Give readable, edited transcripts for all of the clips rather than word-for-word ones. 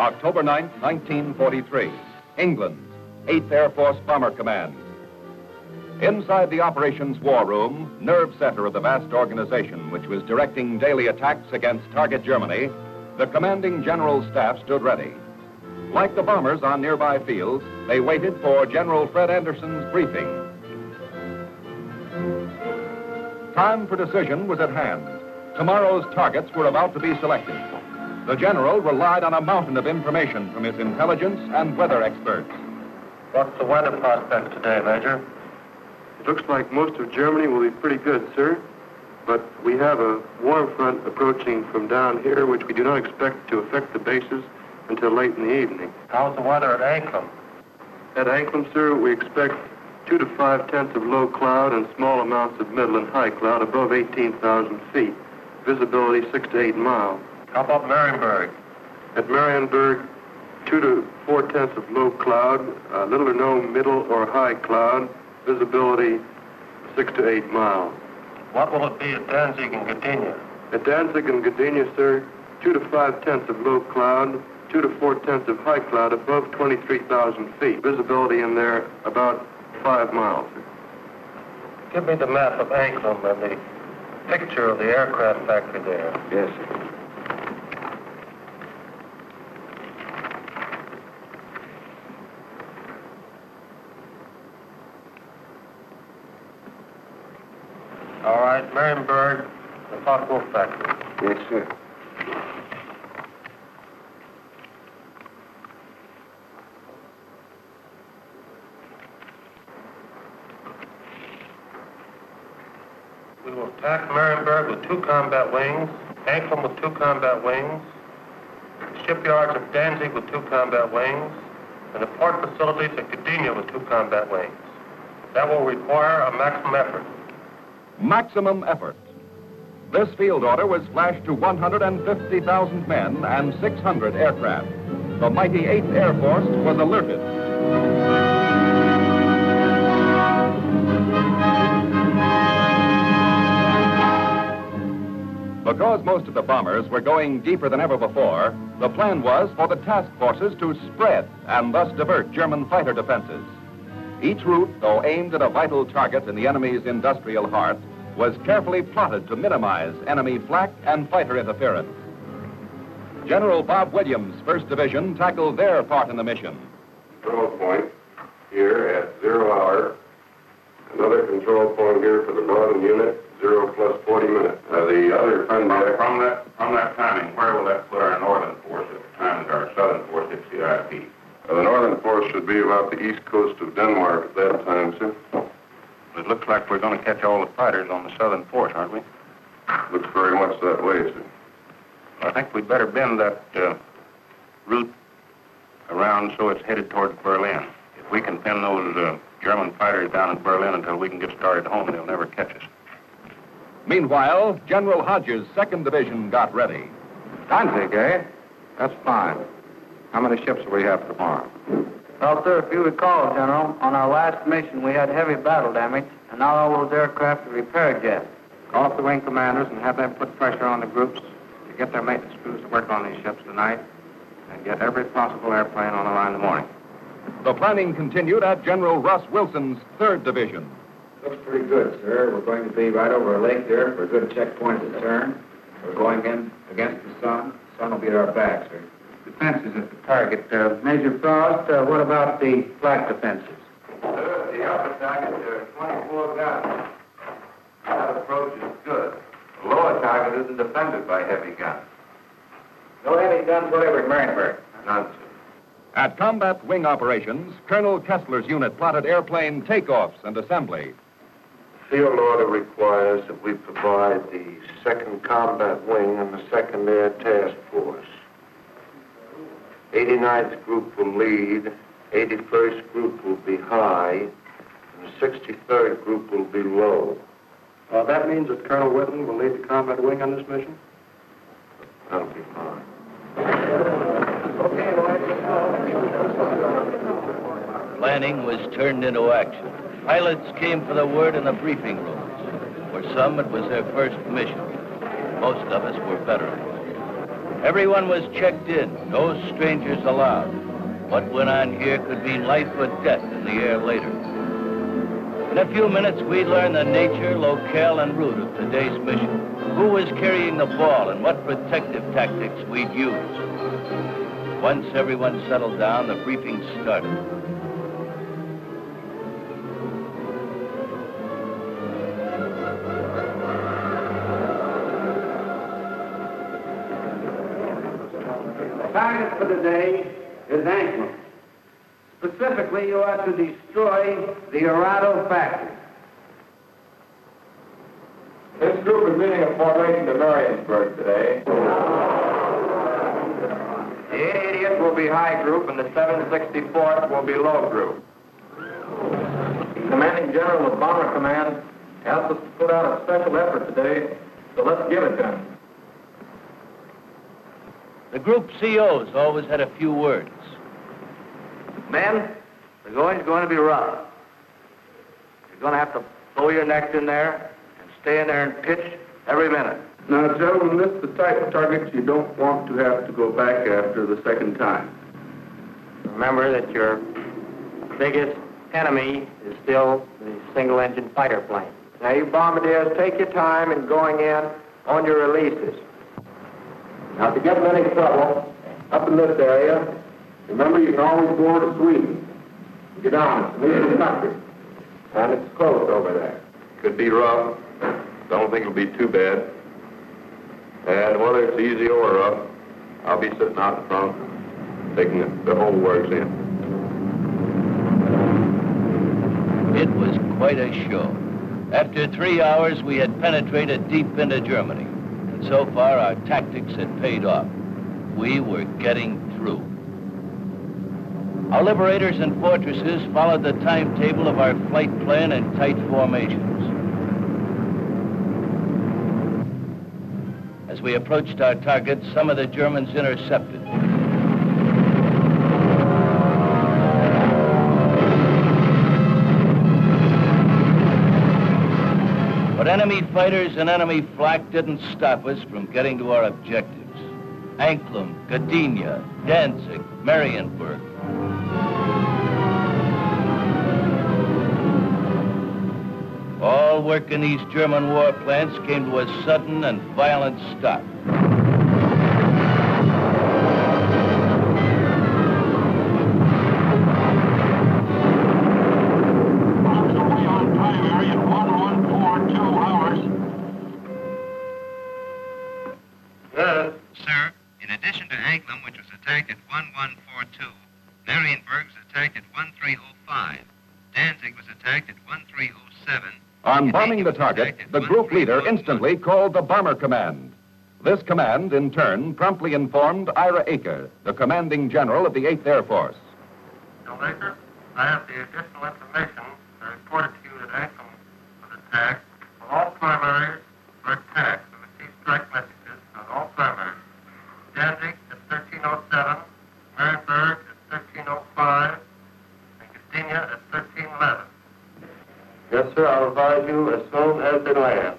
October 9, 1943, England, 8th Air Force Bomber Command. Inside the operations war room, nerve center of the vast organization which was directing daily attacks against target Germany, the commanding general staff stood ready. Like the bombers on nearby fields, they waited for General Fred Anderson's briefing. Time for decision was at hand. Tomorrow's targets were about to be selected. The general relied on a mountain of information from his intelligence and weather experts. What's the weather prospect today, Major? It looks like most of Germany will be pretty good, sir. But we have a warm front approaching from down here, which we do not expect to affect the bases until late in the evening. How's the weather at Anklam? At Anklam, sir, we expect 2 to 5 tenths of low cloud and small amounts of middle and high cloud above 18,000 feet. Visibility 6 to 8 miles. How about Marienburg? At Marienburg, 2 to 4 tenths of low cloud, little or no middle or high cloud, visibility 6 to 8 miles. What will it be at Danzig and Gdynia? At Danzig and Gdynia, sir, 2 to 5 tenths of low cloud, 2 to 4 tenths of high cloud above 23,000 feet. Visibility in there about 5 miles. Give me the map of Anklam and the picture of the aircraft factory there. Yes, sir. All right, Marienburg, the Focke-Wulf factory. Yes, sir. We will attack Marienburg with 2 combat wings, Anklam with 2 combat wings, the shipyards of Danzig with 2 combat wings, and the port facilities at Gdynia with 2 combat wings. That will require a maximum effort. Maximum effort. This field order was flashed to 150,000 men and 600 aircraft. The mighty 8th Air Force was alerted. Because most of the bombers were going deeper than ever before, the plan was for the task forces to spread and thus divert German fighter defenses. Each route, though aimed at a vital target in the enemy's industrial heart, was carefully plotted to minimize enemy flak and fighter interference. General Bob Williams' 1st Division tackled their part in the mission. Control point here at 0 hour. Another control point here for the northern unit, 0 plus 40 minutes. The other from that timing, where will that put our northern force at the time that our southern force hits the IP? The northern force should be about the east coast of Denmark at that time, sir. It looks like we're going to catch all the fighters on the southern force, aren't we? Looks very much that way, sir. I think we'd better bend that route around so it's headed toward Berlin. If we can pin those German fighters down in Berlin until we can get started home, they'll never catch us. Meanwhile, General Hodges' 2nd Division got ready. Danzig, eh? That's fine. How many ships will we have tomorrow? Well, sir, if you recall, General, on our last mission we had heavy battle damage, and now all those aircraft are repaired yet. Call up the wing commanders and have them put pressure on the groups to get their maintenance crews to work on these ships tonight and get every possible airplane on the line in the morning. The planning continued at General Russ Wilson's 3rd Division. Looks pretty good, sir. We're going to be right over a lake there for a good checkpoint at the turn. We're going in against the sun. The sun will be at our back, sir. Defenses at the target. Major Frost, what about the flak defenses? Sir, the upper target, there are 24 guns. That approach is good. The lower target isn't defended by heavy guns. No heavy guns whatever at Marienburg. None, sir. At combat wing operations, Colonel Kessler's unit plotted airplane takeoffs and assembly. The field order requires that we provide the 2nd Combat Wing and the 2nd Air Task Force. 89th Group will lead, 81st Group will be high, and the 63rd Group will be low. That means that Colonel Whitman will lead the combat wing on this mission? That'll be fine. Planning was turned into action. Pilots came for the word in the briefing rooms. For some, it was their first mission. Most of us were veterans. Everyone was checked in, no strangers allowed. What went on here could mean life or death in the air later. In a few minutes, we'd learn the nature, locale, and route of today's mission, who was carrying the ball, and what protective tactics we'd use. Once everyone settled down, the briefing started. The target for today is Anklum. Specifically, you are to destroy the Arado factory. This group is meeting at formation to Marionsburg today. The 80th will be high group and the 764th will be low group. The commanding general of Bomber Command asked us to put out a special effort today, so let's give it to him. The group COs always had a few words. Men, the going's going to be rough. You're going to have to throw your necks in there and stay in there and pitch every minute. Now, gentlemen, this is the type of target you don't want to have to go back after the second time. Remember that your biggest enemy is still the single-engine fighter plane. Now, you bombardiers, take your time in going in on your releases. Now, if you get in any trouble up in this area, remember you can always go over to Sweden. Get on, it's an easy country. And it's close over there. Could be rough. Don't think it'll be too bad. And whether it's easy or rough, I'll be sitting out in front, taking the whole works in. It was quite a show. After 3 hours, we had penetrated deep into Germany. And so far, our tactics had paid off. We were getting through. Our liberators and fortresses followed the timetable of our flight plan in tight formations. As we approached our target, some of the Germans intercepted. But enemy fighters and enemy flak didn't stop us from getting to our objectives. Anklum, Gdynia, Danzig, Marienburg. All work in these German war plants came to a sudden and violent stop. Sir, in addition to Anklum, which was attacked at 1142, Marienburg was attacked at 1305. Danzig was attacked at 1307. On bombing the target, the group leader instantly called the Bomber Command. This command, in turn, promptly informed Ira Aker, the commanding general of the 8th Air Force. General Baker, I have the additional information. I reported to you that Anklum was attacked. All primaries were attacked. We received strike messages on all primaries. Danzig at 1307, Marienburg at 1305, and Gdynia at 1311. Yes, sir, I'll advise you as soon as they land.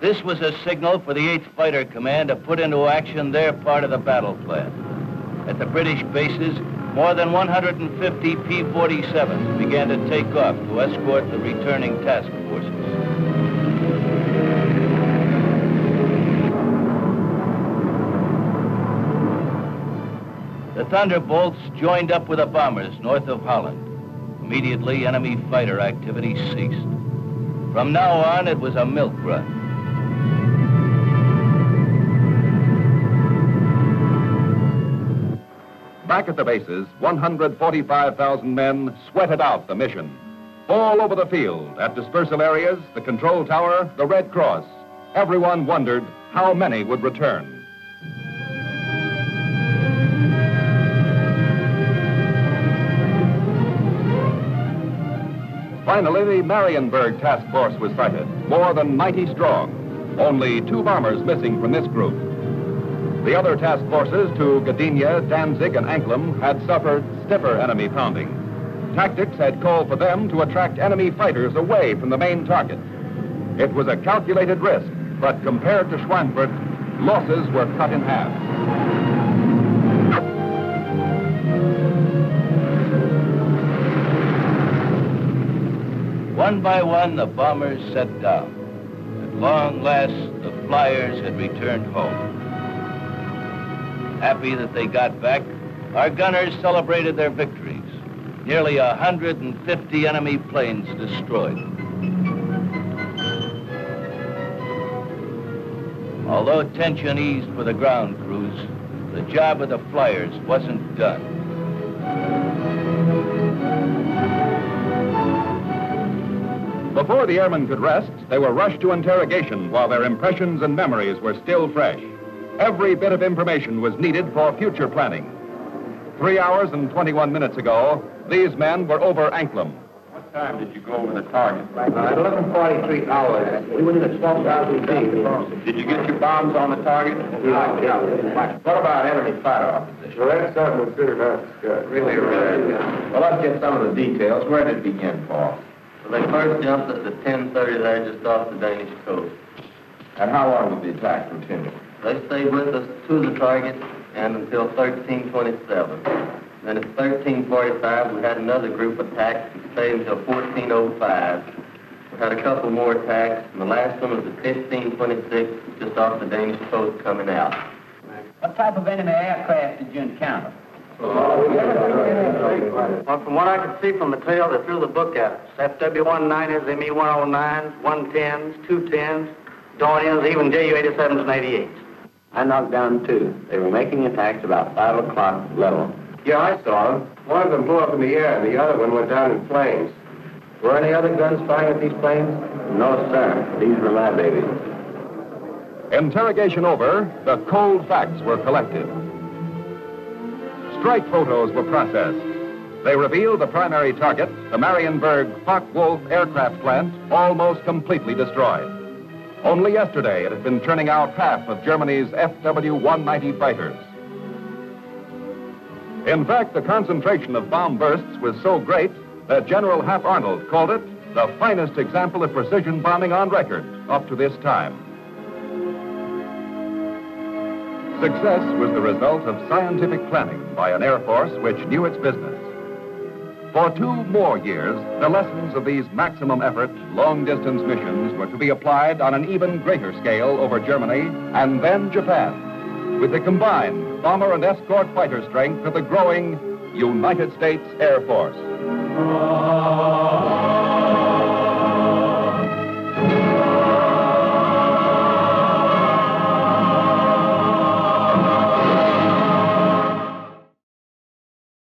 This was a signal for the 8th Fighter Command to put into action their part of the battle plan. At the British bases, more than 150 P-47s began to take off to escort the returning task forces. The Thunderbolts joined up with the bombers north of Holland. Immediately, enemy fighter activity ceased. From now on, it was a milk run. Back at the bases, 145,000 men sweated out the mission. All over the field, at dispersal areas, the control tower, the Red Cross, everyone wondered how many would return. Finally, the Marienburg task force was sighted, more than 90 strong. Only 2 bombers missing from this group. The other task forces to Gdynia, Danzig, and Anklum had suffered stiffer enemy pounding. Tactics had called for them to attract enemy fighters away from the main target. It was a calculated risk, but compared to Schweinfurt, losses were cut in half. One by one, the bombers set down. At long last, the flyers had returned home. Happy that they got back, our gunners celebrated their victories. Nearly 150 enemy planes destroyed. Although tension eased for the ground crews, the job of the flyers wasn't done. Before the airmen could rest, they were rushed to interrogation while their impressions and memories were still fresh. Every bit of information was needed for future planning. 3 hours and 21 minutes ago, these men were over Anklam. What time did you go over the target? At 11:43 hours, we were in at 12,000 feet. Did you get your bombs on the target? Yeah. What about enemy fighter opposition? Well, that's something we figured out to discuss. Really, Well, let's get some of the details. Where did it begin, Paul? They first jumped at the 10:30 there just off the Danish coast. And how long did the attack continue? They stayed with us to the target and until 13:27. Then at 13:45 we had another group attack and stayed until 14:05. We had a couple more attacks, and the last one was at 15:26 just off the Danish coast coming out. What type of enemy aircraft did you encounter? Well, from what I could see from the tail, they threw the book at us. FW-19s, ME-109s, 110s, 210s, Dorniers, even Ju-87s and 88s. I knocked down two. They were making attacks about 5 o'clock level. Yeah, I saw them. One of them blew up in the air, and the other one went down in flames. Were any other guns firing at these planes? No, sir. These were my babies. Interrogation over, the cold facts were collected. Strike photos were processed. They revealed the primary target, the Marienburg Focke-Wulf aircraft plant, almost completely destroyed. Only yesterday it had been turning out half of Germany's FW-190 fighters. In fact, the concentration of bomb bursts was so great that General Hap Arnold called it the finest example of precision bombing on record up to this time. Success was the result of scientific planning by an Air Force which knew its business. For 2 more years, the lessons of these maximum effort, long-distance missions were to be applied on an even greater scale over Germany and then Japan, with the combined bomber and escort fighter strength of the growing United States Air Force.